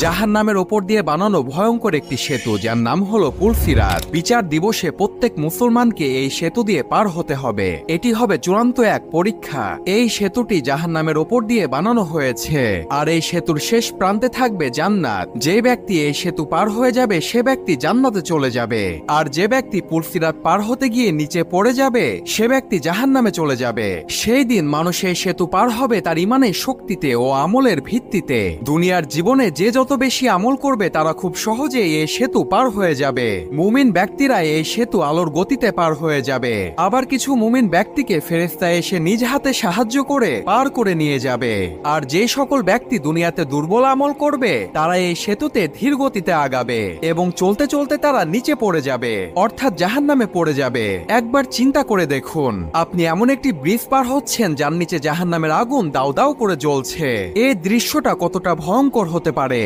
জাহান্নামের ওপর দিয়ে বানানো ভয়ঙ্কর একটি সেতু, যার নাম হলো পুলসিরাত। বিচার দিবসে প্রত্যেক মুসলমানকে এই সেতু দিয়ে পার হতে হবে। এটি হবে চূড়ান্ত এক পরীক্ষা। এই সেতুটি জাহান্নামের ওপর দিয়ে বানানো হয়েছে, আর এই সেতুর শেষ প্রান্তে থাকবে জান্নাত। যে ব্যক্তি এই সেতু পার হয়ে যাবে সে ব্যক্তি জান্নাতে চলে যাবে, আর যে ব্যক্তি পুলসিরাত পার হতে গিয়ে নিচে পড়ে যাবে সে ব্যক্তি জাহান্নামে চলে যাবে। সেই দিন মানুষ এই সেতু পার হবে তার ইমানের শক্তিতে ও আমলের ভিত্তিতে। দুনিয়ার জীবনে যে যত বেশি আমল করবে তারা খুব সহজেই এই সেতু পার হয়ে যাবে। মুমিন ব্যক্তিরা এই সেতু আলোর গতিতে পার হয়ে যাবে। আবার কিছু মুমিন ব্যক্তিকে ফেরেশতা এসে নিজ হাতে সাহায্য করে পার করে নিয়ে যাবে। আর যে সকল ব্যক্তি দুনিয়াতে দুর্বল আমল করবে তারা এই সেতুতে ধীর গতিতে আগাবে এবং চলতে চলতে তারা নিচে পড়ে যাবে, অর্থাৎ জাহান্নামে পড়ে যাবে। একবার চিন্তা করে দেখুন, আপনি এমন একটি ব্রিজ পার হচ্ছেন যার নিচে জাহান্নামের আগুন দাউ দাউ করে জ্বলছে। এই দৃশ্যটা কতটা ভয়ঙ্কর হতে পারে।